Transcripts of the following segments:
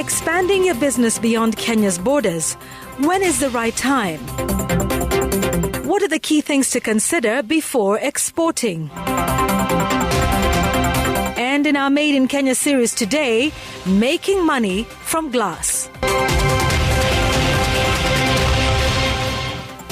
Expanding your business beyond Kenya's borders. When is the right time? What are the key things to consider before exporting? And in our Made in Kenya series today, making money from glass.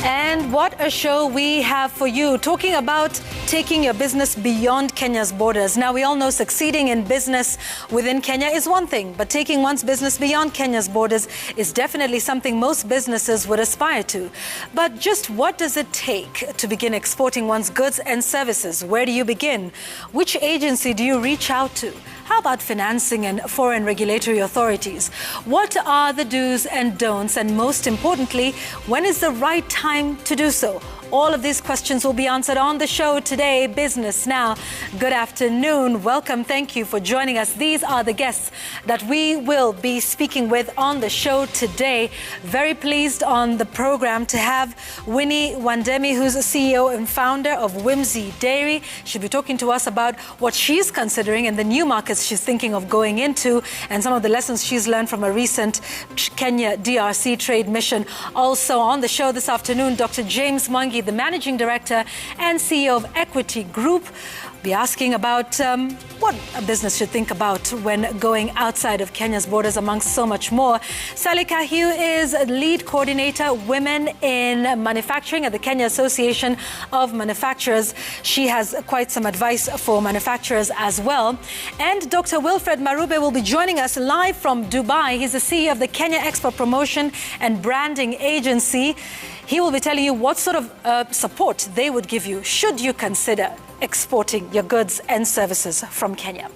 And what a show we have for you, talking about taking your business beyond Kenya's borders. Now, we all know succeeding in business within Kenya is one thing, but taking one's business beyond Kenya's borders is definitely something most businesses would aspire to. But just what does it take to begin exporting one's goods and services? Where do you begin? Which agency do you reach out to? How about financing and foreign regulatory authorities? What are the do's and don'ts? And most importantly, when is the right time to do so? All of these questions will be answered on the show today, Business Now. Good afternoon. Welcome. Thank you for joining us. These are the guests that we will be speaking with on the show today. Very pleased on the program to have Winnie Wandemi, who's a CEO and founder of Whimsy Dairy. She'll be talking to us about what she's considering and the new markets she's thinking of going into and some of the lessons she's learned from a recent Kenya DRC trade mission. Also on the show this afternoon, Dr. James Mwangi, the Managing Director and CEO of Equity Group, be asking about what a business should think about when going outside of Kenya's borders, amongst so much more. Sally Kahiu is Lead Coordinator, Women in Manufacturing at the Kenya Association of Manufacturers. She has quite some advice for manufacturers as well. And Dr. Wilfred Marube will be joining us live from Dubai. He's the CEO of the Kenya Expo Promotion and Branding Agency. He will be telling you what sort of support they would give you should you consider exporting your goods and services from Kenya.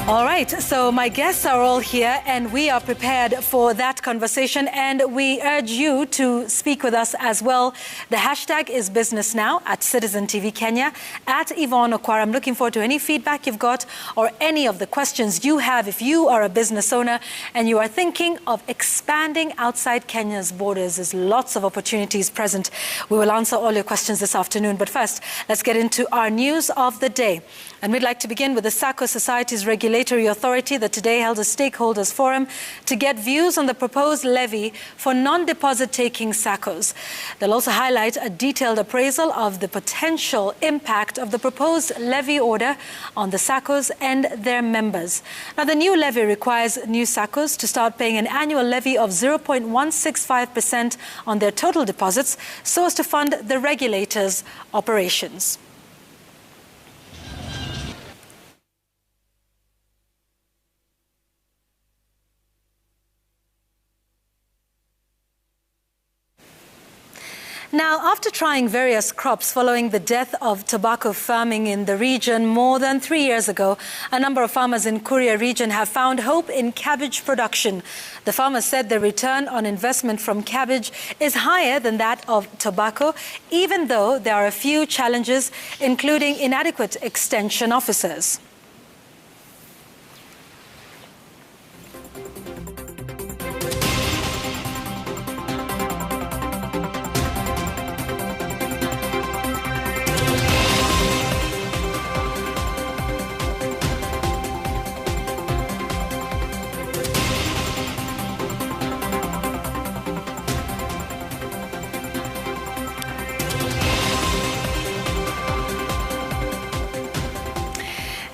All right, so my guests are all here and we are prepared for that conversation, and we urge you to speak with us as well. The hashtag is Business Now at Citizen TV Kenya, at Yvonne Okwara. I'm looking forward to any feedback you've got or any of the questions you have if you are a business owner and you are thinking of expanding outside Kenya's borders. There's lots of opportunities present. We will answer all your questions this afternoon. But first, let's get into our news of the day. And we'd like to begin with the SACCO Society's Regulatory Authority that today held a stakeholders forum to get views on the proposed levy for non-deposit taking SACCOs. They'll also highlight a detailed appraisal of the potential impact of the proposed levy order on the SACCOs and their members. Now, the new levy requires new SACCOs to start paying an annual levy of 0.165% on their total deposits so as to fund the regulator's operations. Now, after trying various crops following the death of tobacco farming in the region more than 3 years ago, a number of farmers in Kuria region have found hope in cabbage production. The farmers said the return on investment from cabbage is higher than that of tobacco, even though there are a few challenges, including inadequate extension officers.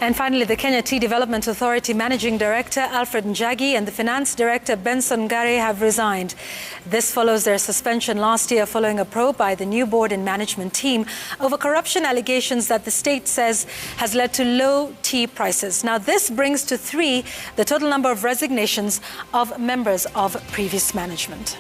And finally, the Kenya Tea Development Authority Managing Director Alfred Njagi and the Finance Director Benson Gare have resigned. This follows their suspension last year following a probe by the new board and management team over corruption allegations that the state says has led to low tea prices. Now, this brings to 3 the total number of resignations of members of previous management.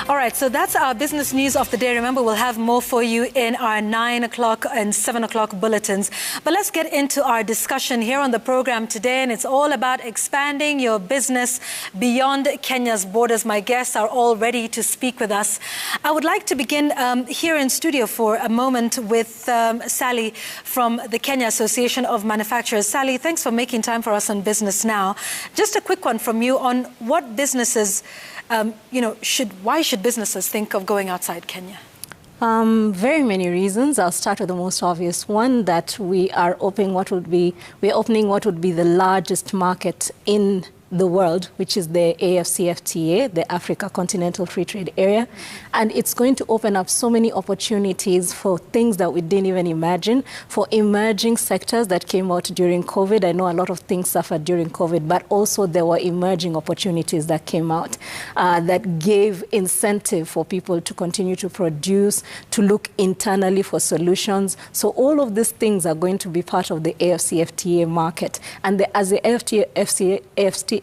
All right, so that's our business news of the day. Remember, we'll have more for you in our 9 o'clock and 7 o'clock bulletins. But let's get into our discussion here on the program today, and it's all about expanding your business beyond Kenya's borders. My guests are all ready to speak with us. I would like to begin here in studio for a moment with Sally from the Kenya Association of Manufacturers. Sally, thanks for making time for us on Business Now. Just a quick one from you on what businesses why should businesses think of going outside Kenya? Very many reasons. I'll start with the most obvious one, that we are opening what would be the largest market in the world, which is the AfCFTA, the Africa Continental Free Trade Area. And it's going to open up so many opportunities for things that we didn't even imagine, for emerging sectors that came out during COVID. I know a lot of things suffered during COVID, but also there were emerging opportunities that came out that gave incentive for people to continue to produce, to look internally for solutions. So all of these things are going to be part of the AfCFTA market. And as the AfCFTA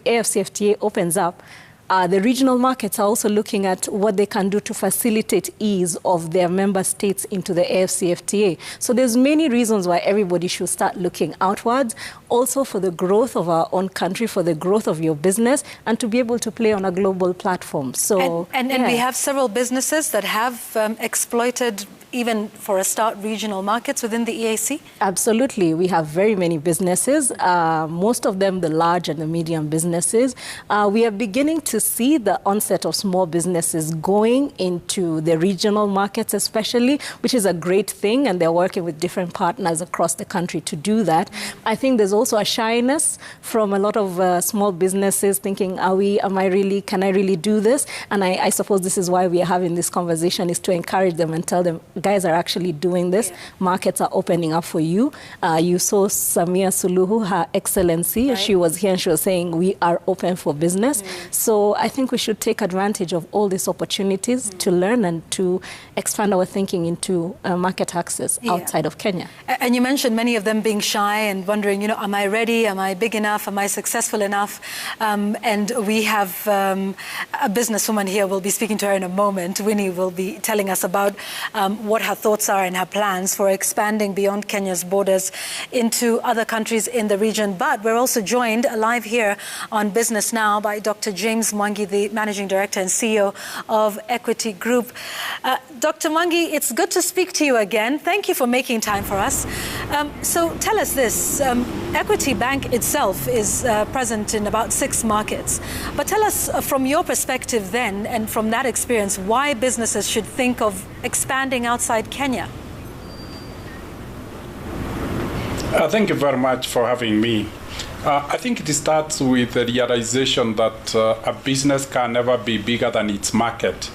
opens up, the regional markets are also looking at what they can do to facilitate ease of their member states into the AfCFTA. So there's many reasons why everybody should start looking outwards, also for the growth of our own country, for the growth of your business, and to be able to play on a global platform. So and we have several businesses that have exploited, even for a start, regional markets within the EAC? Absolutely. We have very many businesses, most of them the large and the medium businesses. We are beginning to see the onset of small businesses going into the regional markets especially, which is a great thing, and they're working with different partners across the country to do that. I think there's also a shyness from a lot of small businesses thinking, can I really do this? And I suppose this is why we are having this conversation, is to encourage them and tell them, guys are actually doing this. Yeah. Markets are opening up for you. You saw Samia Suluhu, Her Excellency. Right. She was here and she was saying, we are open for business. So I think we should take advantage of all these opportunities to learn and to expand our thinking into market access outside of Kenya. And you mentioned many of them being shy and wondering, am I ready? Am I big enough? Am I successful enough? And we have a businesswoman here. We'll be speaking to her in a moment. Winnie will be telling us about what her thoughts are and her plans for expanding beyond Kenya's borders into other countries in the region. But we're also joined live here on Business Now by Dr. James Mwangi, the Managing Director and CEO of Equity Group. Dr. Mwangi, it's good to speak to you again. Thank you for making time for us. So tell us this. Equity Bank itself is present in about 6 markets. But tell us from your perspective then, and from that experience, why businesses should think of expanding outside Kenya. Thank you very much for having me. I think it starts with the realization that a business can never be bigger than its market.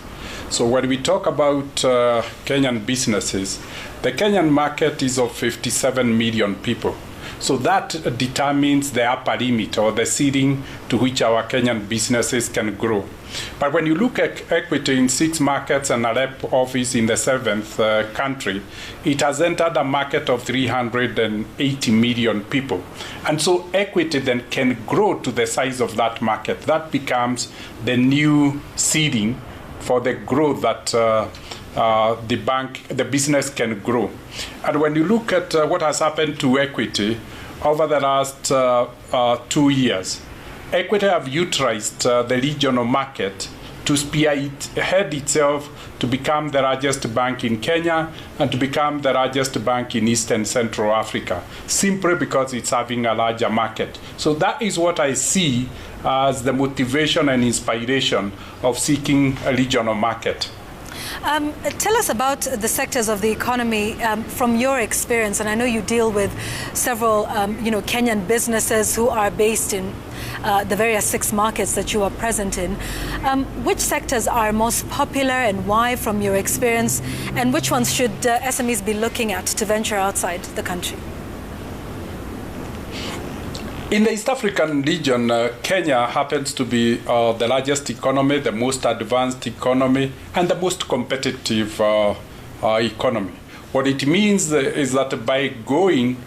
So when we talk about Kenyan businesses, the Kenyan market is of 57 million people. So that determines the upper limit or the ceiling to which our Kenyan businesses can grow. But when you look at Equity in 6 markets and a rep office in the 7th country, it has entered a market of 380 million people. And so Equity then can grow to the size of that market. That becomes the new ceiling for the growth that the business can grow. And when you look at what has happened to Equity over the last 2 years, Equity have utilized the regional market to spearhead itself to become the largest bank in Kenya and to become the largest bank in East and Central Africa, simply because it's having a larger market. So that is what I see as the motivation and inspiration of seeking a regional market. Tell us about the sectors of the economy from your experience, and I know you deal with several Kenyan businesses who are based in the various 6 markets that you are present in. Which sectors are most popular and why from your experience, and which ones should SMEs be looking at to venture outside the country? In the East African region, Kenya happens to be the largest economy, the most advanced economy, and the most competitive economy. What it means is that by going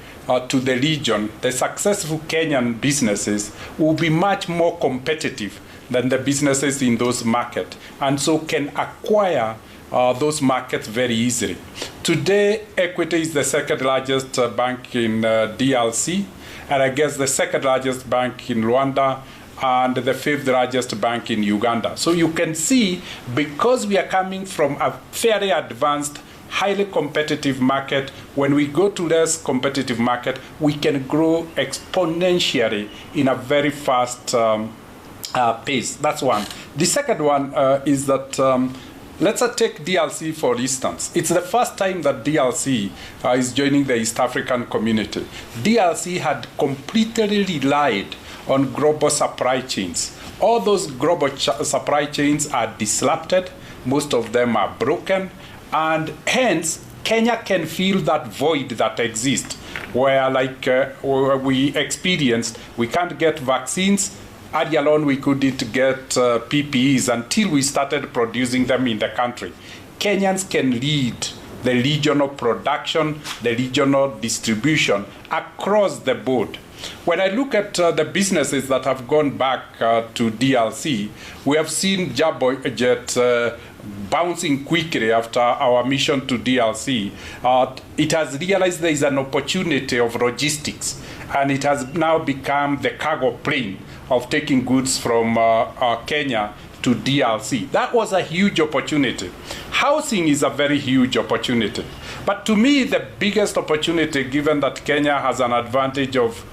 to the region, the successful Kenyan businesses will be much more competitive than the businesses in those markets, and so can acquire those markets very easily. Today, Equity is the second largest bank in DRC, and I guess the second largest bank in Rwanda, and the fifth largest bank in Uganda. So you can see, because we are coming from a fairly advanced, highly competitive market, when we go to less competitive market, we can grow exponentially in a very fast pace. That's one. The second one is that let's take DRC for instance. It's the first time that DRC is joining the East African community. DRC had completely relied on global supply chains. All those global supply chains are disrupted, most of them are broken, and hence Kenya can fill that void that exists, where like where we experienced, we can't get vaccines. Early alone we couldn't get PPEs until we started producing them in the country. Kenyans can lead the regional production, the regional distribution across the board. When I look at the businesses that have gone back to DRC, we have seen Jabojet bouncing quickly after our mission to DRC. It has realized there is an opportunity of logistics, and it has now become the cargo plane of taking goods from Kenya to DRC. That was a huge opportunity. Housing is a very huge opportunity. But to me, the biggest opportunity, given that Kenya has an advantage of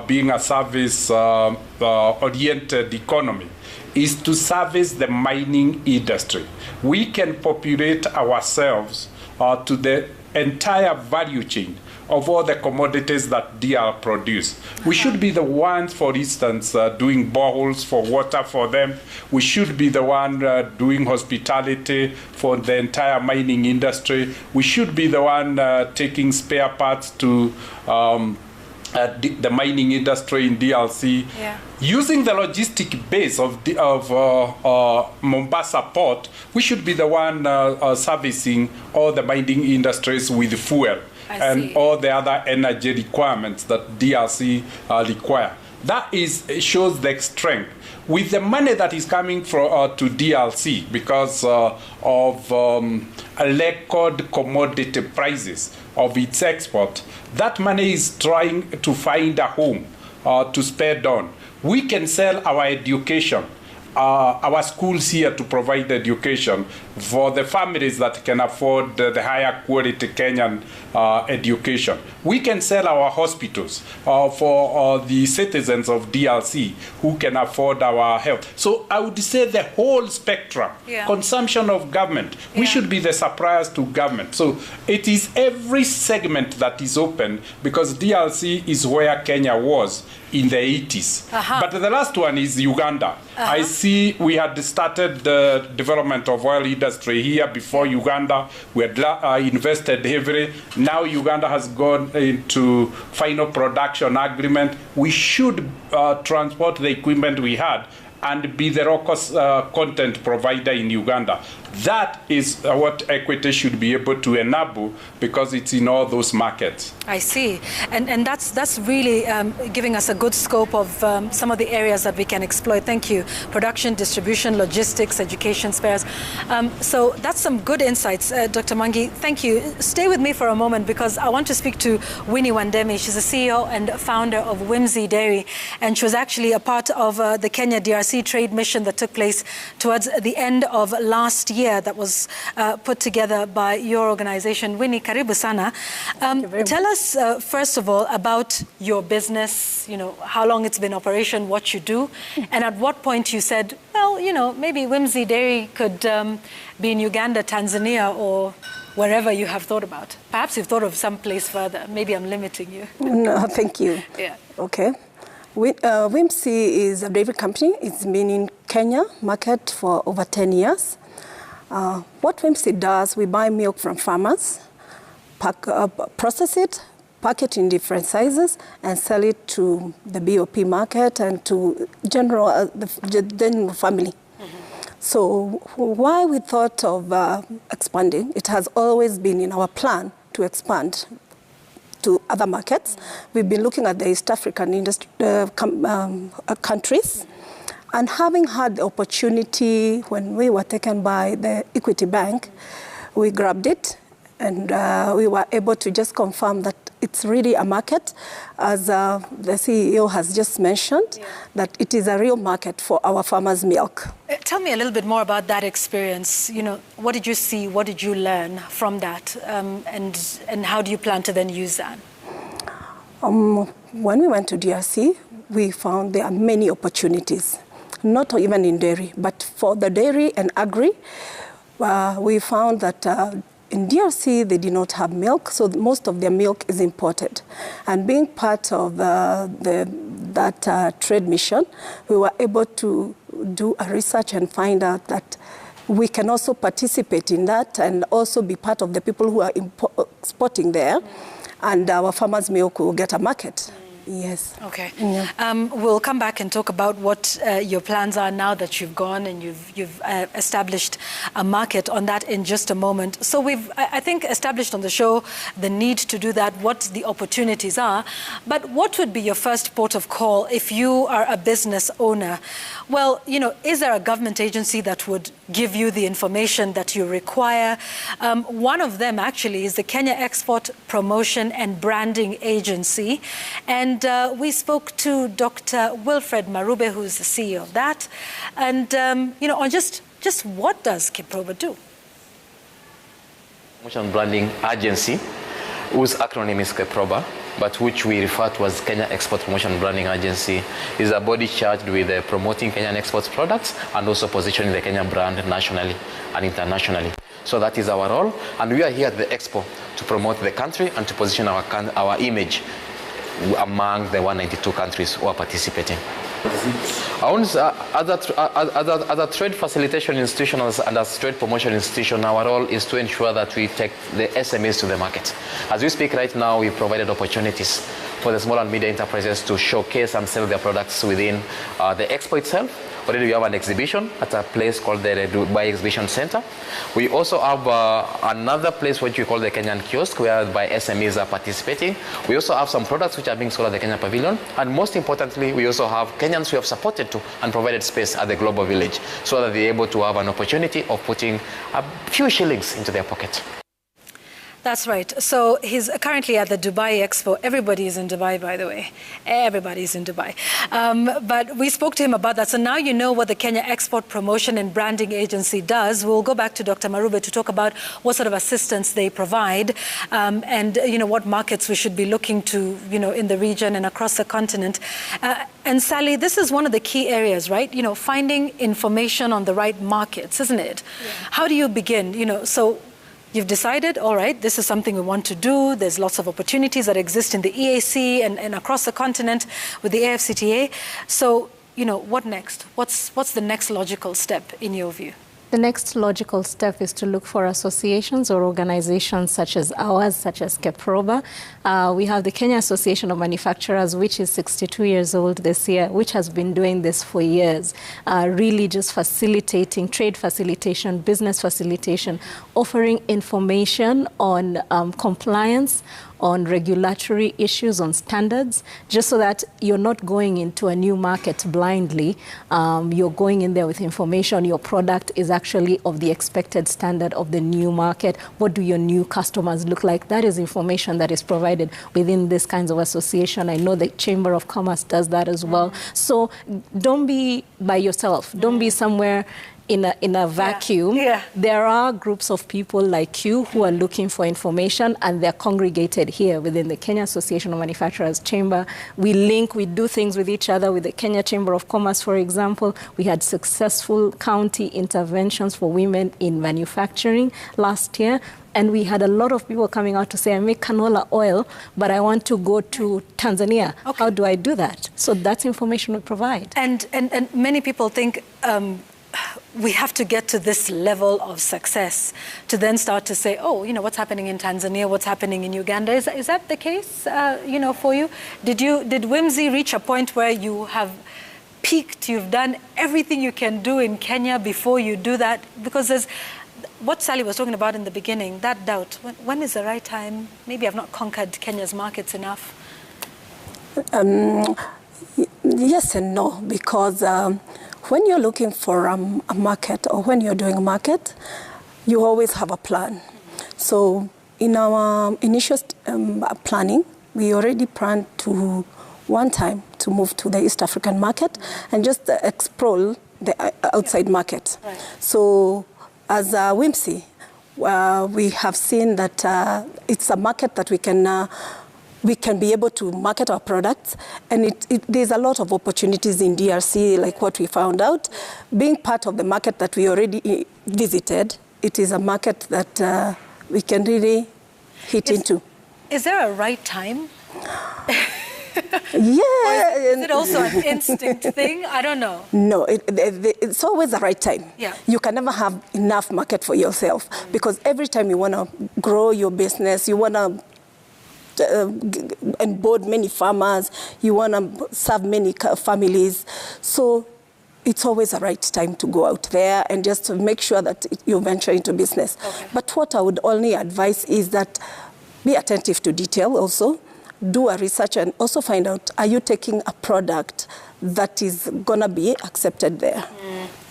being a service-oriented economy, is to service the mining industry. We can populate ourselves to the entire value chain of all the commodities that DR produce. We should be the ones, for instance, doing boreholes for water for them. We should be the one doing hospitality for the entire mining industry. We should be the one taking spare parts to the mining industry in DRC. Yeah. Using the logistic base of Mombasa port, we should be the one servicing all the mining industries with fuel and all the other energy requirements that DRC require. That shows the strength. With the money that is coming to DRC because of record commodity prices of its export, that money is trying to find a home to spend on. We can sell our education, our schools here to provide education for the families that can afford the higher quality Kenyan education. We can sell our hospitals for the citizens of DRC who can afford our health. So I would say the whole spectrum, consumption of government, we should be the suppliers to government. So it is every segment that is open, because DRC is where Kenya was in the 80s. But the last one is Uganda. I see we had started the development of oil industry here before Uganda. We had invested heavily. Now Uganda has gone into final production agreement. We should transport the equipment we had and be the low-cost content provider in Uganda. That is what Equity should be able to enable, because it's in all those markets. I see. And that's really giving us a good scope of some of the areas that we can exploit. Thank you. Production, distribution, logistics, education, spares. So that's some good insights, Dr. Mangi. Thank you. Stay with me for a moment, because I want to speak to Winnie Wandemi. She's the CEO and founder of Whimsy Dairy, and she was actually a part of the Kenya DRC trade mission that took place towards the end of last year, that was put together by your organization. Winnie, karibu sana. Tell us, first of all, about your business, how long it's been in operation, what you do, and at what point you said, well, maybe Whimsy Dairy could be in Uganda, Tanzania, or wherever you have thought about. Perhaps you've thought of some place further. Maybe I'm limiting you. No, thank you. Yeah. Okay. Whimsy is a dairy company. It's been in Kenya market for over 10 years. What Whimsy does, we buy milk from farmers, process it, pack it in different sizes, and sell it to the BOP market and to the general family. So why we thought of expanding, it has always been in our plan to expand to other markets. We've been looking at the East African countries, And having had the opportunity when we were taken by the Equity Bank, we grabbed it, and we were able to just confirm that it's really a market, as the CEO has just mentioned, that it is a real market for our farmers' milk. Tell me a little bit more about that experience. You know, what did you see? What did you learn from that? And how do you plan to then use that? When we went to DRC, we found there are many opportunities, not even in dairy, but for the dairy and agri, we found that in DRC, they did not have milk, so most of their milk is imported. And being part of that trade mission, we were able to do a research and find out that we can also participate in that and also be part of the people who are exporting there, and our farmers' milk will get a market. Yes. Okay. Yeah. We'll come back and talk about what your plans are now that you've gone and you've established a market on that in just a moment. So we've, I think, established on the show the need to do that, what the opportunities are. But what would be your first port of call if you are a business owner? Well, you know, is there a government agency that would give you the information that you require? One of them actually is the Kenya Export Promotion and Branding Agency. And we spoke to Dr. Wilfred Marube, who's the CEO of that. And, you know, on just what does KEPROBA do? Promotion Branding Agency, whose acronym is KEPROBA, but which we refer to as Kenya Export Promotion Branding Agency, is a body charged with promoting Kenyan export products and also positioning the Kenya brand nationally and internationally. So that is our role, and we are here at the Expo to promote the country and to position our image among the 192 countries who are participating. Other trade facilitation institutions and as trade promotion institution, our role is to ensure that we take the SMEs to the market. As we speak right now, we provided opportunities for the small and medium enterprises to showcase and sell their products within the Expo itself. Already we have an exhibition at a place called the Dubai Exhibition Center. We also have another place which we call the Kenyan Kiosk, where by SMEs are participating. We also have some products which are being sold at the Kenya Pavilion. And most importantly, we also have Kenyans who have supported to and provided space at the Global Village so that they're able to have an opportunity of putting a few shillings into their pocket. That's right. So he's currently at the Dubai Expo. Everybody is in Dubai, by the way. Everybody's in Dubai. But we spoke to him about that. So now you know what the Kenya Export Promotion and Branding Agency does. We'll go back to Dr. Marube to talk about what sort of assistance they provide and, you know, what markets we should be looking to, you know, in the region and across the continent. And Sally, this is one of the key areas, right? You know, finding information on the right markets, isn't it? Yeah. How do you begin? You know, so you've decided, all right, this is something we want to do. There's lots of opportunities that exist in the EAC and across the continent with the AFCTA. So, you know, what next? What's the next logical step in your view? The next logical step is to look for associations or organizations such as ours, such as KEPROBA. We have the Kenya Association of Manufacturers, which is 62 years old this year, which has been doing this for years, really just facilitating, trade facilitation, business facilitation, offering information on compliance, on regulatory issues, on standards, just so that you're not going into a new market blindly. You're going in there with information. Your product is actually of the expected standard of the new market. What do your new customers look like? That is information that is provided within this kinds of association. I know the Chamber of Commerce does that as well. So don't be by yourself. Don't be somewhere in a vacuum. Yeah. There are groups of people like you who are looking for information, and they're congregated here within the Kenya Association of Manufacturers Chamber. We link, we do things with each other. With the Kenya Chamber of Commerce, for example, we had successful county interventions for women in manufacturing last year. And we had a lot of people coming out to say, I make canola oil, but I want to go to Tanzania. Okay. How do I do that? So that's information we provide. And many people think we have to get to this level of success to then start to say, oh, you know, what's happening in Tanzania, what's happening in Uganda. Is that the case, you know, for you? Did WIMSI reach a point where you have peaked, you've done everything you can do in Kenya before you do that? Because there's what Sally was talking about in the beginning, that doubt. When is the right time? Maybe I've not conquered Kenya's markets enough. Yes and no, because when you're looking for a market or when you're doing a market, you always have a plan. So in our initial planning, we already planned to one time to move to the East African market and just explore the outside market. Right. So as a WIMSI, we have seen that it's a market that we can be able to market our products, and there's a lot of opportunities in DRC, like what we found out. Being part of the market that we already visited, it is a market that we can really hit into. Is there a right time? Yeah. Is it also an instinct thing? I don't know. No, it's always the right time. Yeah. You can never have enough market for yourself because every time you want to grow your business, you want to onboard many farmers, you want to serve many families. So it's always the right time to go out there and just to make sure that you venture into business. Okay. But what I would only advise is that be attentive to detail also. Do a research and also find out, are you taking a product that is going to be accepted there?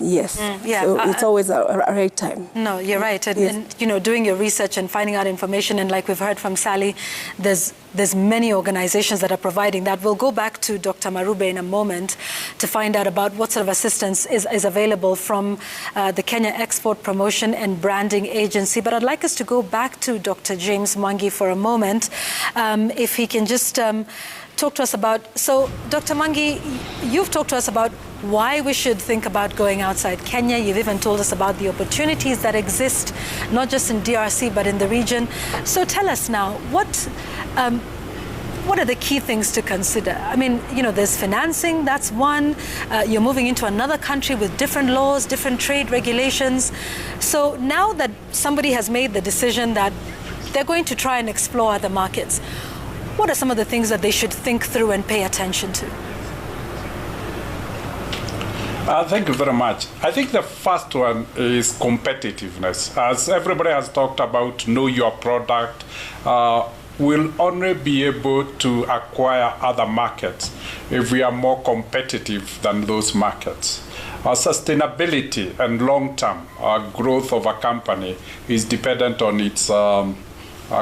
Yes. Yeah. So it's always a right time. No, you're right. And, Yes. and, you know, doing your research and finding out information, and like we've heard from Sally, there's many organizations that are providing that. We'll go back to Dr. Marube in a moment to find out about what sort of assistance is available from the Kenya Export Promotion and Branding Agency. But I'd like us to go back to Dr. James Mwangi for a moment, if he can just talk to us about, so Dr. Mwangi, you've talked to us about why we should think about going outside Kenya. You've even told us about the opportunities that exist, not just in DRC, but in the region. So tell us now, what are the key things to consider? I mean, you know, there's financing, that's one. You're moving into another country with different laws, different trade regulations. So now that somebody has made the decision that they're going to try and explore other markets, what are some of the things that they should think through and pay attention to? Thank you very much. I think the first one is competitiveness. As everybody has talked about, know your product. We'll only be able to acquire other markets if we are more competitive than those markets. Our sustainability and long-term growth of a company is dependent on its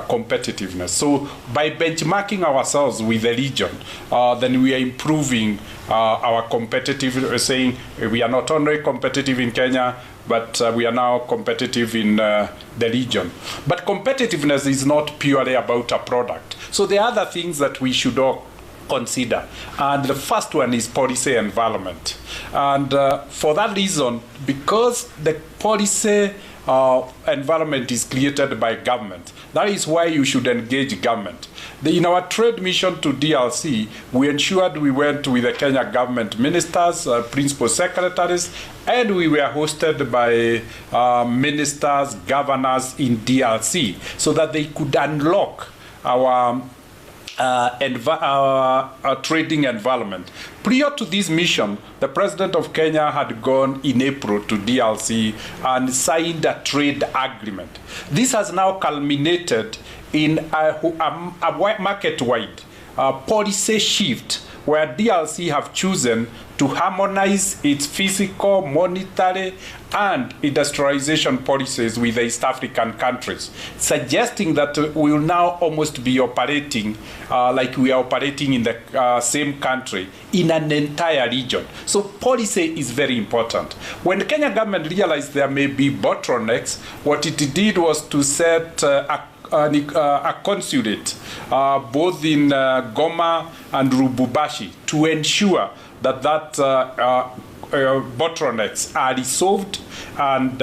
competitiveness. So by benchmarking ourselves with the region, then we are improving our competitive, saying we are not only competitive in Kenya, but we are now competitive in the region. But competitiveness is not purely about a product. So there are other things that we should all consider. And the first one is policy environment. And for that reason, because the policy environment is created by government, that is why you should engage government. In our trade mission to DRC, we ensured we went with the Kenya government ministers, principal secretaries, and we were hosted by ministers, governors in DRC, so that they could unlock our trading environment. Prior to this mission, the president of Kenya had gone in April to DRC and signed a trade agreement. This has now culminated in a market-wide policy shift where DRC have chosen to harmonize its physical, monetary, and industrialization policies with the East African countries, suggesting that we will now almost be operating like we are operating in the same country in an entire region. So policy is very important. When the Kenya government realized there may be bottlenecks, what it did was to set a consulate both in Goma and Lubumbashi to ensure that bottlenecks are resolved and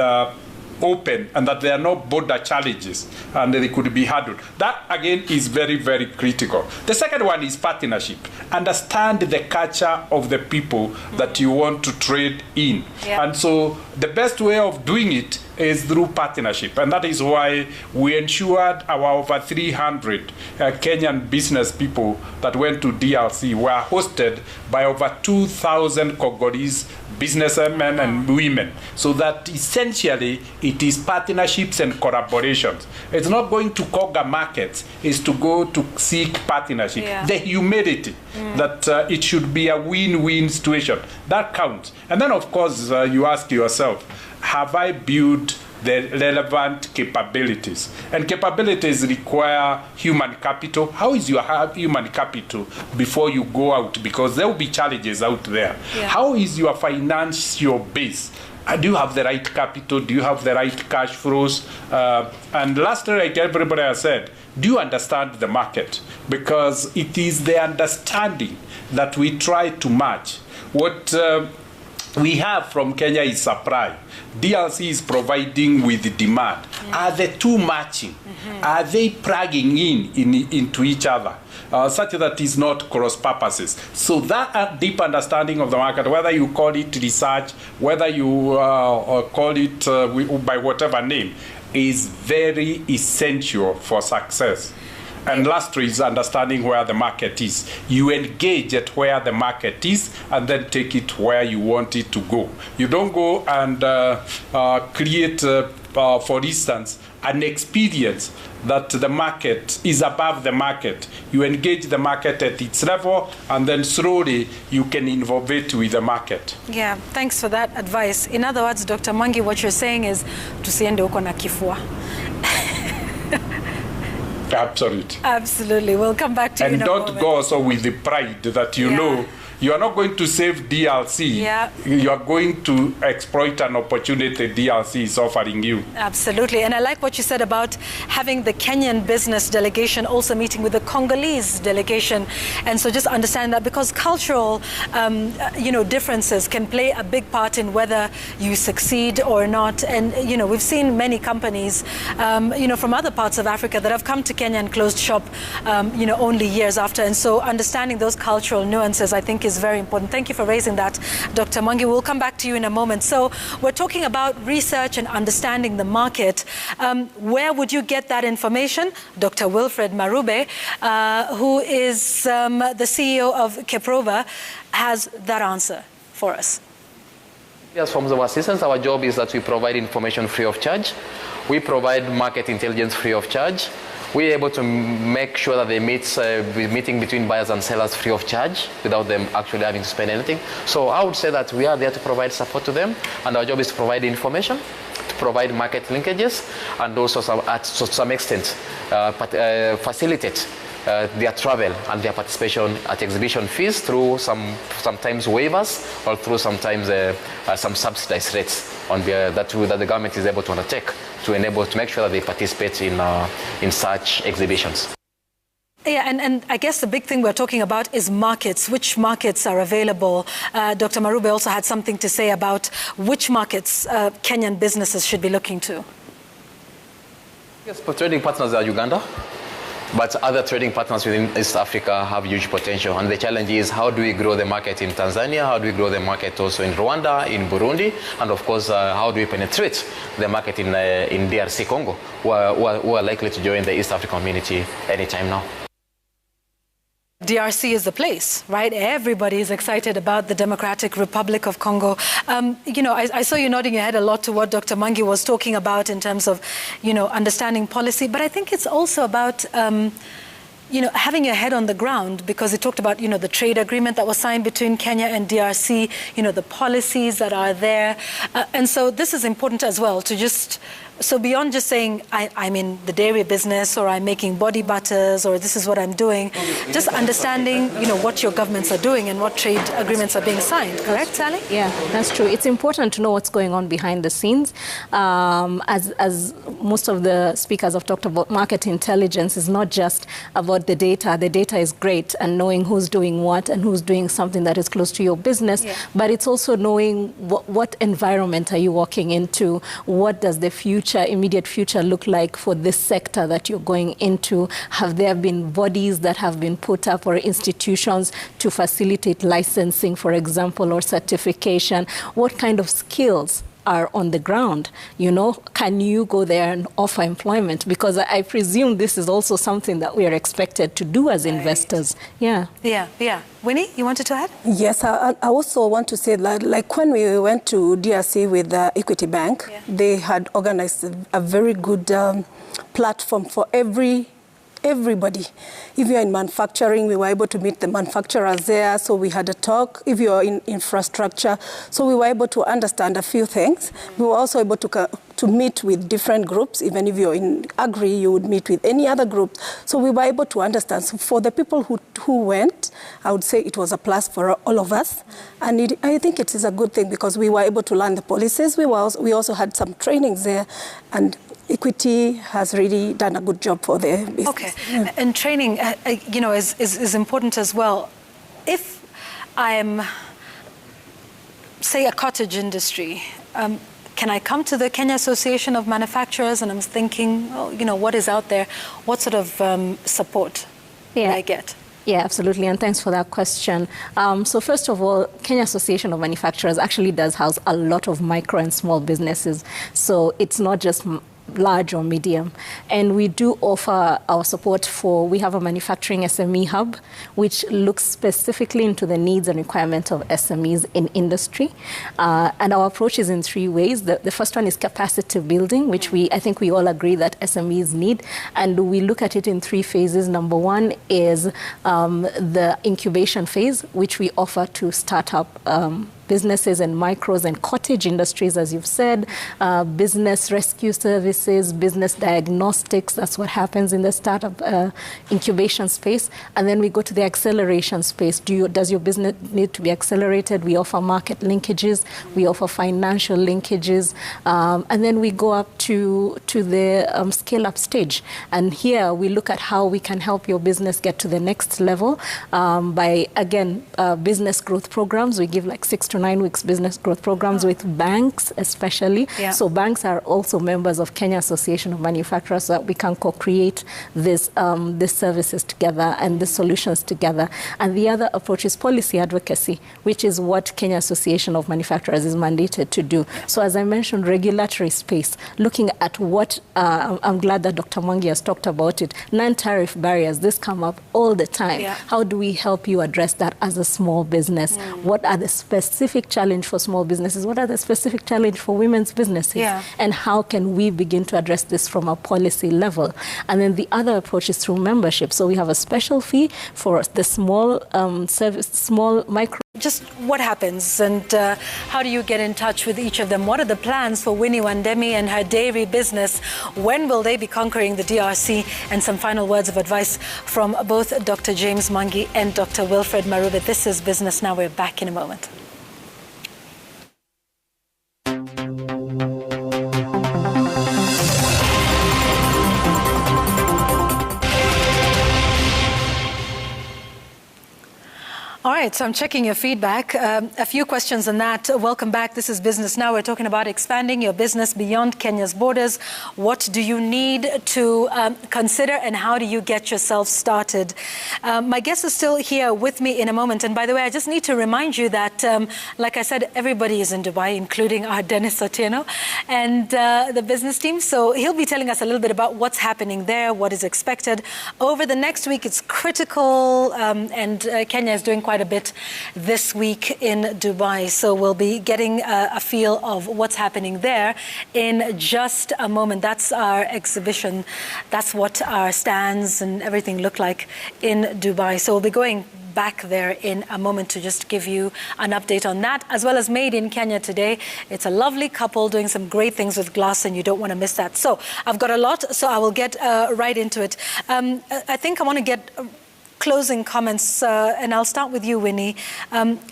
open, and that there are no border challenges and they could be handled. That again is very, very critical. The second one is partnership. Understand the culture of the people that you want to trade in. Yeah. And so the best way of doing it is through partnership, and that is why we ensured our over 300 Kenyan business people that went to DRC were hosted by over 2,000 Congolese businessmen and women, so that essentially It is partnerships and collaborations. It's not going to conquer markets, it's to go to seek partnership. Yeah. The humility that it should be a win-win situation, that counts. And then, of course, you ask yourself, have I built the relevant capabilities? And capabilities require human capital. How is your human capital before you go out? Because there will be challenges out there. Yeah. How is your financial base? Do you have the right capital? Do you have the right cash flows? And lastly, like everybody has said, do you understand the market? Because it is the understanding that we try to match. What we have from Kenya is supply. DRC is providing with demand. Are the two matching? Are they plugging into each other? Such that is not cross purposes. So that deep understanding of the market, whether you call it research, whether you call it by whatever name, is very essential for success. And lastly is understanding where the market is. You engage at where the market is and then take it where you want it to go. You don't go and create, for instance, an experience that the market is above the market. You engage the market at its level, and then slowly you can innovate with the market. Yeah, thanks for that advice. In other words, Dr. Mwangi, what you're saying is, tusiende huko na kifua. Absolutely. Absolutely. We'll come back to you in a moment. And don't go also with the pride that you know you are not going to save DRC. Yeah. You are going to exploit an opportunity DRC is offering you. Absolutely. And I like what you said about having the Kenyan business delegation also meeting with the Congolese delegation. And so just understand that, because cultural differences can play a big part in whether you succeed or not. And, we've seen many companies, from other parts of Africa that have come to Kenya and closed shop, only years after. And so understanding those cultural nuances, I think, is very important. Thank you for raising that, Dr. Mwangi. We'll come back to you in a moment. So we're talking about research and understanding the market. Where would you get that information? Dr. Wilfred Marube, who is the CEO of Keprova, has that answer for us. Yes, from our assistance, our job is that we provide information free of charge. We provide market intelligence free of charge. We're able to make sure that they meeting between buyers and sellers free of charge without them actually having to spend anything. So I would say that we are there to provide support to them, and our job is to provide information, to provide market linkages, and also to some extent facilitate their travel and their participation at exhibition fees through sometimes waivers or through sometimes some subsidized rates that the government is able to undertake to make sure that they participate in such exhibitions. Yeah, and I guess the big thing we're talking about is markets. Which markets are available? Dr. Marube also had something to say about which markets Kenyan businesses should be looking to. Yes, for trading partners are Uganda. But other trading partners within East Africa have huge potential. And the challenge is, how do we grow the market in Tanzania? How do we grow the market also in Rwanda, in Burundi? And of course, how do we penetrate the market in DRC Congo, who are likely to join the East African community anytime now? DRC is the place, right? Everybody is excited about the Democratic Republic of Congo. I saw you nodding your head a lot to what Dr. Mwangi was talking about in terms of, understanding policy. But I think it's also about, having your head on the ground, because it talked about, the trade agreement that was signed between Kenya and DRC, the policies that are there. And so this is important as well, to just... So beyond just saying, I'm in the dairy business, or I'm making body butters, or this is what I'm doing, just understanding, what your governments are doing and what trade agreements are being signed. Correct, Sally? Yeah, that's true. It's important to know what's going on behind the scenes. As most of the speakers have talked about, market intelligence is not just about the data. The data is great, and knowing who's doing what and who's doing something that is close to your business. Yeah. But it's also knowing what environment are you walking into? What does the immediate future look like for this sector that you're going into? Have there been bodies that have been put up, or institutions to facilitate licensing, for example, or certification? What kind of skills are on the ground, can you go there and offer employment? Because I presume this is also something that we are expected to do as investors. Yeah. Winnie, you wanted to add? Yes, I also want to say that, like when we went to DRC with Equity Bank, they had organized a very good platform for everybody. If you're in manufacturing, we were able to meet the manufacturers there, so we had a talk. If you're in infrastructure, so we were able to understand a few things. We were also able to meet with different groups. Even if you're in agri, you would meet with any other group. So we were able to understand. So for the people who went, I would say it was a plus for all of us. And I think it is a good thing because we were able to learn the policies. We also had some trainings there, and Equity has really done a good job for their business. Okay, and training, is important as well. If I'm, say, a cottage industry, can I come to the Kenya Association of Manufacturers and I'm thinking, what is out there? What sort of support can I get? Yeah, absolutely, and thanks for that question. So first of all, Kenya Association of Manufacturers actually does house a lot of micro and small businesses. So it's not just large or medium. And we do offer our support we have a manufacturing SME hub, which looks specifically into the needs and requirements of SMEs in industry. And our approach is in three ways. The first one is capacity building, which I think we all agree that SMEs need. And we look at it in three phases. Number one is the incubation phase, which we offer to startup businesses and micros and cottage industries, as you've said, business rescue services, business diagnostics. That's what happens in the startup incubation space. And then we go to the acceleration space. Does your business need to be accelerated? We offer market linkages. We offer financial linkages. And then we go up to the scale-up stage. And here we look at how we can help your business get to the next level by, again, business growth programs. We give like 6 to 9 weeks business growth programs with banks especially. Yeah. So banks are also members of Kenya Association of Manufacturers, so that we can co-create these services together and the solutions together. And the other approach is policy advocacy, which is what Kenya Association of Manufacturers is mandated to do. So as I mentioned, regulatory space, looking at what, I'm glad that Dr. Mwangi has talked about it, non-tariff barriers, this come up all the time. Yeah. How do we help you address that as a small business? What are the specific challenge for small businesses? What are the specific challenge for women's businesses? Yeah. And how can we begin to address this from a policy level? And then the other approach is through membership. So we have a special fee for the small small micro. Just what happens and how do you get in touch with each of them? What are the plans for Winnie Wandemi and her dairy business? When will they be conquering the DRC? And some final words of advice from both Dr. James Mwangi and Dr. Wilfred Marube. This is Business Now. We're back in a moment. All right, so I'm checking your feedback. A few questions on that. Welcome back. This is Business Now. We're talking about expanding your business beyond Kenya's borders. What do you need to consider and how do you get yourself started? My guest is still here with me in a moment. And by the way, I just need to remind you that, like I said, everybody is in Dubai, including our Dennis Otieno and the business team. So he'll be telling us a little bit about what's happening there, what is expected. Over the next week, it's critical, and Kenya is doing quite a bit this week in Dubai. So we'll be getting a feel of what's happening there in just a moment. That's our exhibition. That's what our stands and everything look like in Dubai. So we'll be going back there in a moment to just give you an update on that, as well as Made in Kenya today. It's a lovely couple doing some great things with glass, and you don't want to miss that. So I've got a lot, so I will get right into it. I think I want to get closing comments, and I'll start with you, Winnie.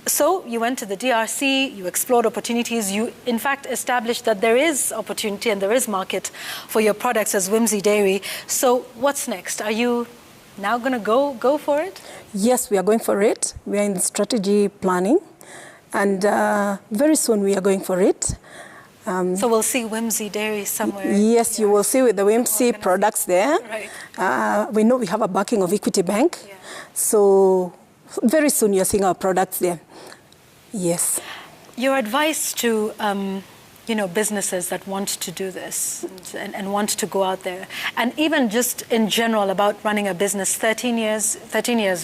So you went to the DRC, you explored opportunities, you in fact established that there is opportunity and there is market for your products as Whimsy Dairy. So what's next? Are you now going to go for it? Yes, we are going for it. We are in strategy planning, and very soon we are going for it. So we'll see Whimsy Dairy somewhere. Yes, you will see with the Whimsy products there. Right. We know we have a backing of Equity Bank. Yeah. So very soon you're seeing our products there. Yes. Your advice to businesses that want to do this and want to go out there? And even just in general about running a business, 13 years,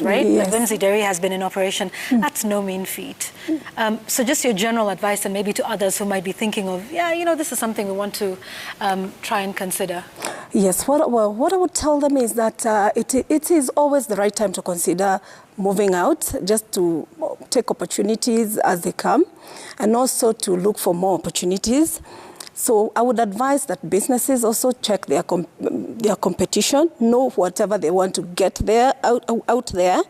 right? Yes. Whimsy Dairy has been in operation. That's no mean feat. So just your general advice, and maybe to others who might be thinking of, this is something we want to try and consider. Yes, what I would tell them is that it is always the right time to consider moving out, just to take opportunities as they come, and also to look for more opportunities. So I would advise that businesses also check their competition, know whatever they want to get there out there,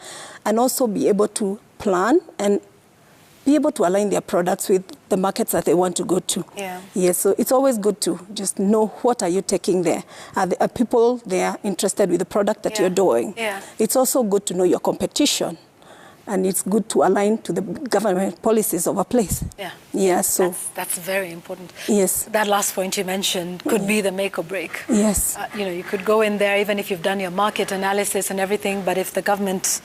and also be able to plan and be able to align their products with the markets that they want to go to. Yeah. Yes, so it's always good to just know what are you taking there. Are people there interested with the product that you're doing? Yeah. It's also good to know your competition. And it's good to align to the government policies of a place. Yeah. Yeah, so that's very important. Yes. That last point you mentioned could be the make or break. Yes. You could go in there even if you've done your market analysis and everything, but if the government,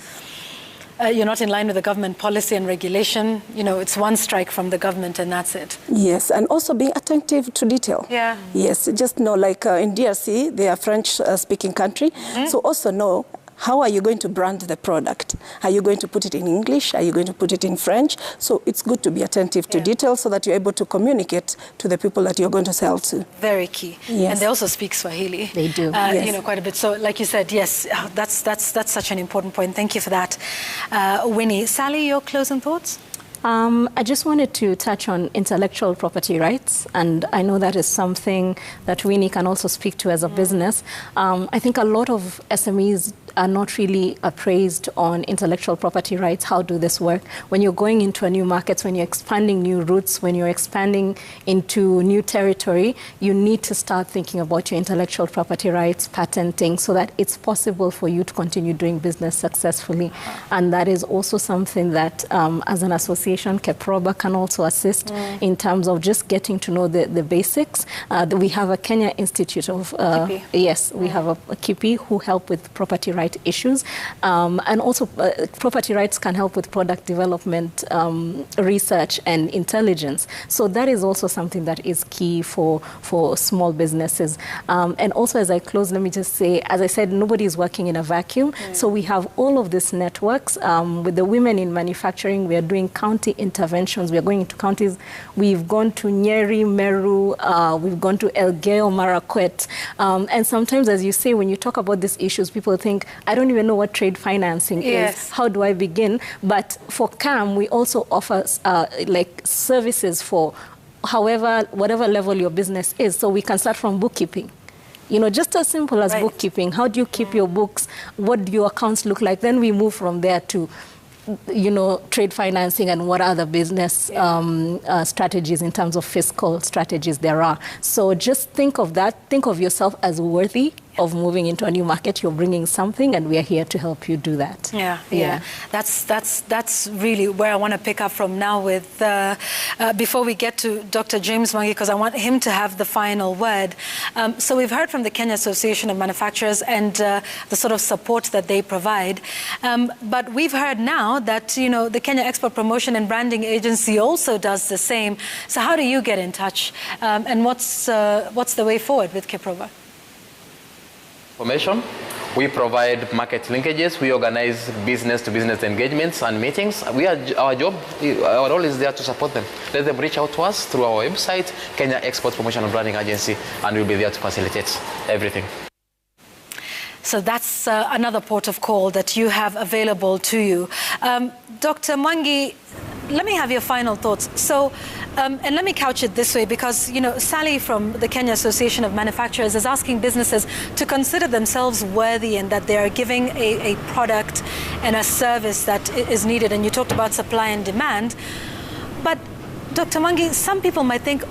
you're not in line with the government policy and regulation, it's one strike from the government and that's it. Yes, and also being attentive to detail. Yeah. Yes, just know, like in DRC, they are French-speaking country, so also know how are you going to brand the product? Are you going to put it in English? Are you going to put it in French? So it's good to be attentive to detail so that you're able to communicate to the people that you're going to sell to. Very key. Yes. And they also speak Swahili. They do. Yes. Quite a bit. So like you said, yes, that's such an important point. Thank you for that. Winnie. Sally, your closing thoughts? I just wanted to touch on intellectual property rights, and I know that is something that Winnie can also speak to as a business. I think a lot of SMEs are not really appraised on intellectual property rights. How do this work? When you're going into a new market, when you're expanding new routes, when you're expanding into new territory, you need to start thinking about your intellectual property rights, patenting, so that it's possible for you to continue doing business successfully. And that is also something that, as an association, KEPROBA can also assist in terms of just getting to know the basics. We have a Kenya Institute of, yes, we have a KIPI who help with property rights issues, and also property rights can help with product development, research and intelligence. So that is also something that is key for small businesses. And also, as I close, let me just say, as I said, nobody is working in a vacuum. So we have all of these networks. With the women in manufacturing, we are doing county interventions. We are going into counties. We've gone to Nyeri, Meru, we've gone to Elgeyo Marakwet. And sometimes, as you say, when you talk about these issues, people think, I don't even know what trade financing is. How do I begin? But for CAM, we also offer like services for whatever level your business is. So we can start from bookkeeping. Just as simple as bookkeeping. How do you keep your books? What do your accounts look like? Then we move from there to trade financing and what other business strategies in terms of fiscal strategies there are. So just think of that. Think of yourself as worthy of moving into a new market. You're bringing something, and we are here to help you do that. Yeah. That's really where I want to pick up from now with, before we get to Dr. James Mwangi, because I want him to have the final word. So we've heard from the Kenya Association of Manufacturers and the sort of support that they provide. But we've heard now that, the Kenya Export Promotion and Branding Agency also does the same. So how do you get in touch? And what's the way forward with KEPROBA? Information. We provide market linkages. We organize business-to-business engagements and meetings. Our role is there to support them. Let them reach out to us through our website, Kenya Export Promotion and Branding Agency, and we'll be there to facilitate everything. So that's another port of call that you have available to you. Dr. Mwangi, let me have your final thoughts. So, and let me couch it this way, because, Sally from the Kenya Association of Manufacturers is asking businesses to consider themselves worthy and that they are giving a product and a service that is needed. And you talked about supply and demand. But Dr. Mwangi, some people might think,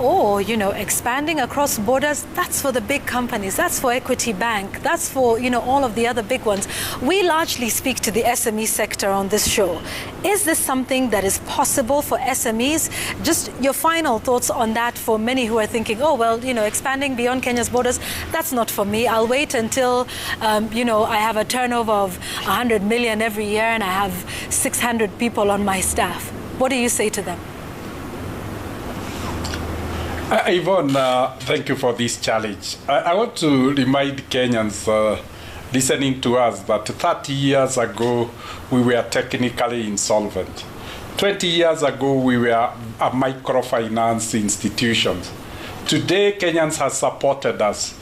expanding across borders, that's for the big companies, that's for Equity Bank, that's for, all of the other big ones. We largely speak to the SME sector on this show. Is this something that is possible for SMEs? Just your final thoughts on that for many who are thinking, expanding beyond Kenya's borders, that's not for me. I'll wait until, I have a turnover of 100 million every year and I have 600 people on my staff. What do you say to them? Yvonne, thank you for this challenge. I want to remind Kenyans listening to us that 30 years ago, we were technically insolvent. 20 years ago, we were a microfinance institution. Today, Kenyans have supported us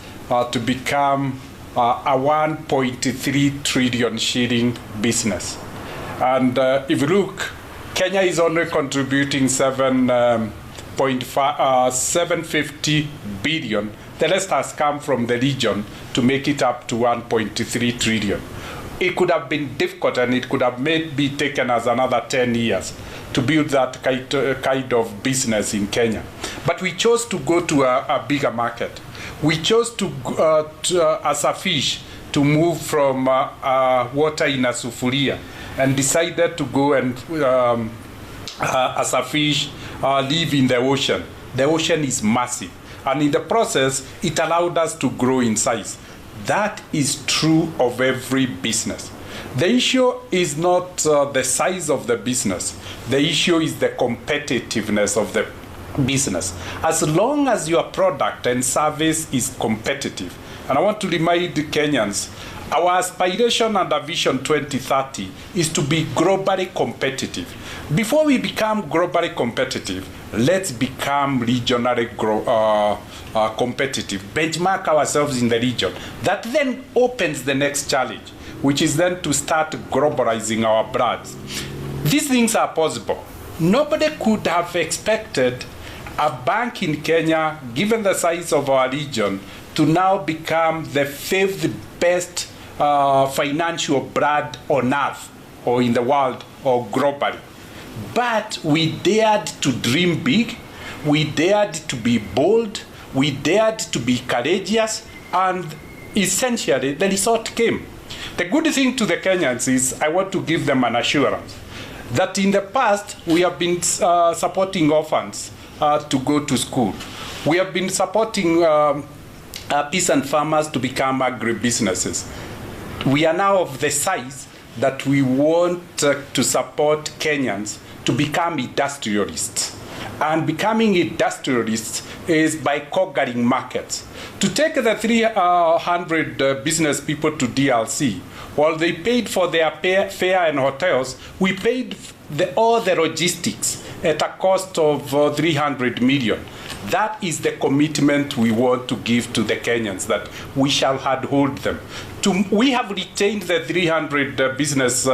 to become a 1.3 trillion shilling business. And if you look, Kenya is only contributing 750 billion. The rest has come from the region to make it up to 1.3 trillion. It could have been difficult, and it could have be taken as another 10 years to build that kind of business in Kenya. But we chose to go to a bigger market. We chose to as a fish, to move from water in a sufuria, and decided to go and, as a fish, live in the ocean. The ocean is massive. And in the process, it allowed us to grow in size. That is true of every business. The issue is not the size of the business. The issue is the competitiveness of the business. As long as your product and service is competitive, and I want to remind the Kenyans, our aspiration under Vision 2030 is to be globally competitive. Before we become globally competitive, let's become regionally competitive, benchmark ourselves in the region. That then opens the next challenge, which is then to start globalizing our brands. These things are possible. Nobody could have expected a bank in Kenya, given the size of our region, to now become the 5th best financial brand on earth, or in the world, or globally. But we dared to dream big, we dared to be bold, we dared to be courageous, and essentially the result came. The good thing to the Kenyans is, I want to give them an assurance that in the past we have been supporting orphans to go to school. We have been supporting peasant farmers to become agribusinesses. We are now of the size that we want to support Kenyans to become industrialists. And becoming industrialists is by conquering markets. To take the 300 business people to DRC, while they paid for their fare and hotels, we paid all the logistics at a cost of 300 million. That is the commitment we want to give to the Kenyans, that we shall hold them. We have retained the 300 business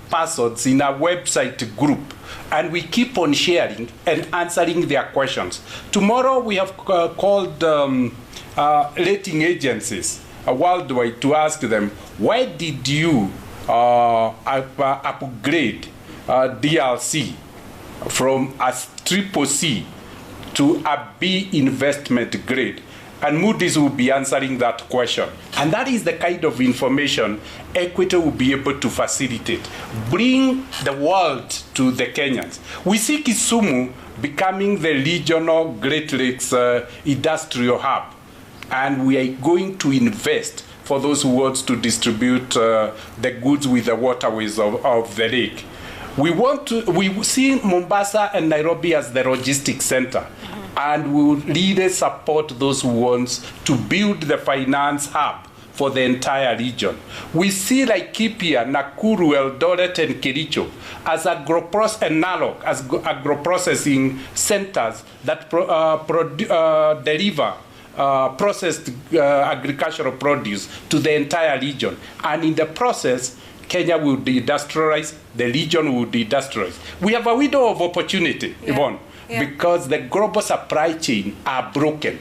persons in our website group, and we keep on sharing and answering their questions. Tomorrow we have called rating agencies worldwide to ask them, why did you upgrade DRC from a triple C to a B investment grade? And Moody's will be answering that question. And that is the kind of information Equity will be able to facilitate. Bring the world to the Kenyans. We see Kisumu becoming the regional Great Lakes industrial hub. And we are going to invest for those who want to distribute the goods with the waterways of the lake. We see Mombasa and Nairobi as the logistics center. And we will really support those who want to build the finance hub for the entire region. We see Laikipia, Nakuru, Eldoret, and Kericho as agro-processing centers that deliver processed agricultural produce to the entire region. And in the process, Kenya will de-industrialize, the region will de-industrialize. We have a window of opportunity, Yvonne. Yeah. Because the global supply chain are broken.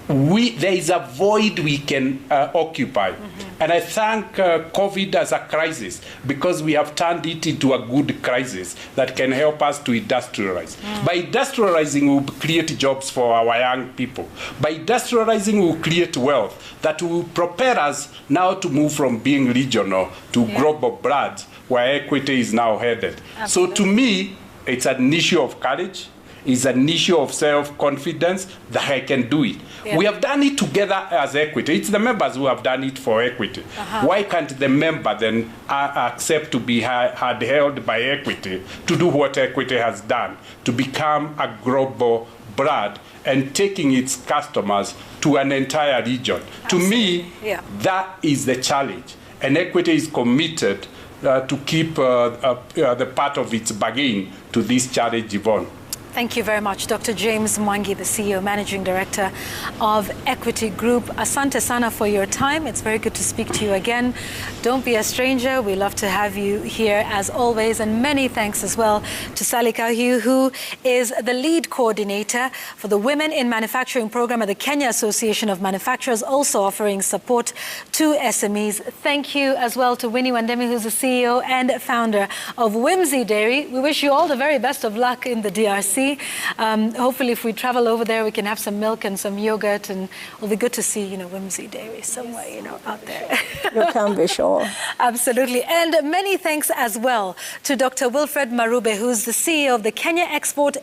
There is a void we can occupy. And I thank COVID as a crisis, because we have turned it into a good crisis that can help us to industrialize. By industrializing, we will create jobs for our young people. By industrializing, we will create wealth that will propel us now to move from being regional to global brands, where Equity is now headed. Absolutely. So to me, it's an issue of courage. It's an issue of self-confidence that I can do it. Yeah. We have done it together as Equity. It's the members who have done it for Equity. Why can't the member then accept to be held by Equity to do what Equity has done, to become a global brand and taking its customers to an entire region. Absolutely. To me, that is the challenge. And Equity is committed to keep the part of its bargain to this challenge, Yvonne. Thank you very much, Dr. James Mwangi, the CEO, Managing Director of Equity Group. Asante sana for your time. It's very good to speak to you again. Don't be a stranger. We love to have you here as always. And many thanks as well to Sally Kahyu, who is the lead coordinator for the Women in Manufacturing program at the Kenya Association of Manufacturers, also offering support to SMEs. Thank you as well to Winnie Wandemi, who's the CEO and founder of Whimsy Dairy. We wish you all the very best of luck in the DRC. Hopefully, if we travel over there, we can have some milk and some yogurt, and it'll be good to see, Whimsy Dairy somewhere, out there. You can be sure. Absolutely. And many thanks as well to Dr. Wilfred Marube, who's the CEO of the Kenya Export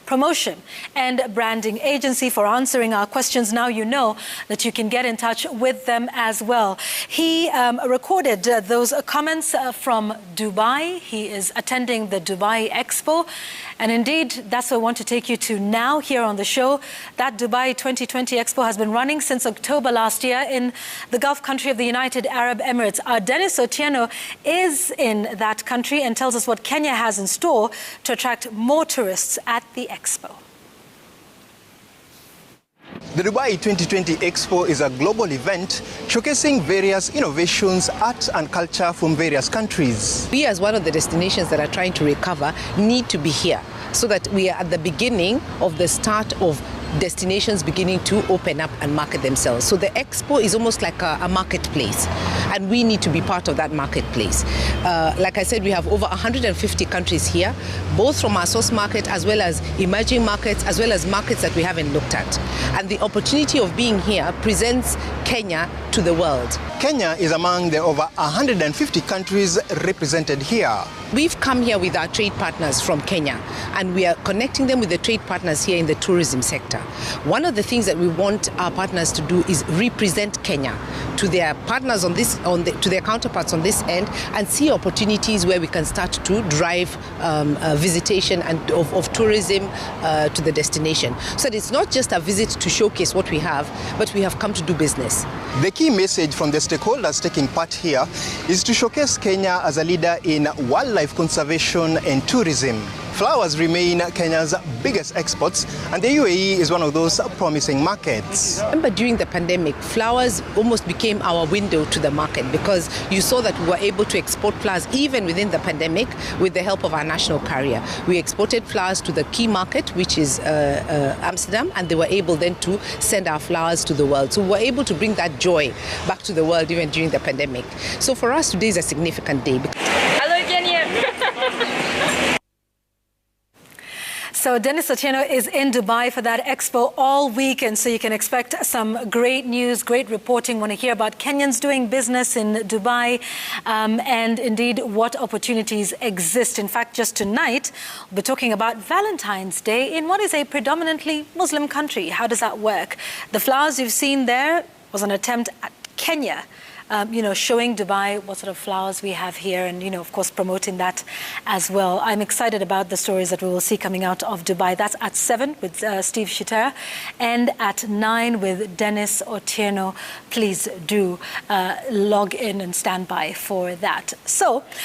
Promotion and Branding Agency, for answering our questions. Now you know that you can get in touch with them as well. He recorded those comments from Dubai. He is attending the Dubai Expo. And indeed, that's what I want to take you to now here on the show. That Dubai 2020 Expo has been running since October last year in the Gulf country of the United Arab Emirates. Our Dennis Otieno is in that country and tells us what Kenya has in store to attract more tourists at the Expo. The Dubai 2020 Expo is a global event showcasing various innovations, art and culture from various countries. We, as one of the destinations that are trying to recover, need to be here so that we are at the beginning of the start of destinations beginning to open up and market themselves. So the Expo is almost like a marketplace, and we need to be part of that marketplace. Like I said, we have over 150 countries here, both from our source market as well as emerging markets, as well as markets that we haven't looked at. And the opportunity of being here presents Kenya to the world. Kenya is among the over 150 countries represented here. We've come here with our trade partners from Kenya, and we are connecting them with the trade partners here in the tourism sector. One of the things that we want our partners to do is represent Kenya to their partners to their counterparts on this end, and see opportunities where we can start to drive visitation and of tourism to the destination. So it's not just a visit to showcase what we have, but we have come to do business. The key message from the stakeholders taking part here is to showcase Kenya as a leader in wildlife conservation and tourism. Flowers remain Kenya's biggest exports, and the UAE is one of those promising markets. Remember, during the pandemic, flowers almost became our window to the market, because you saw that we were able to export flowers even within the pandemic with the help of our national carrier. We exported flowers to the key market, which is Amsterdam, and they were able then to send our flowers to the world. So we were able to bring that joy back to the world even during the pandemic. So for us, today is a significant day. Hello, Kenya. So Dennis Otieno is in Dubai for that Expo all week, and so you can expect some great news, great reporting. Want to hear about Kenyans doing business in Dubai, and indeed what opportunities exist. In fact, just tonight, we'll be talking about Valentine's Day in what is a predominantly Muslim country. How does that work? The flowers you've seen there was an attempt at Kenya. Showing Dubai what sort of flowers we have here, and, of course, promoting that as well. I'm excited about the stories that we will see coming out of Dubai. That's at 7 with Steve Shitera, and at 9 with Dennis Otieno. Please do log in and stand by for that. So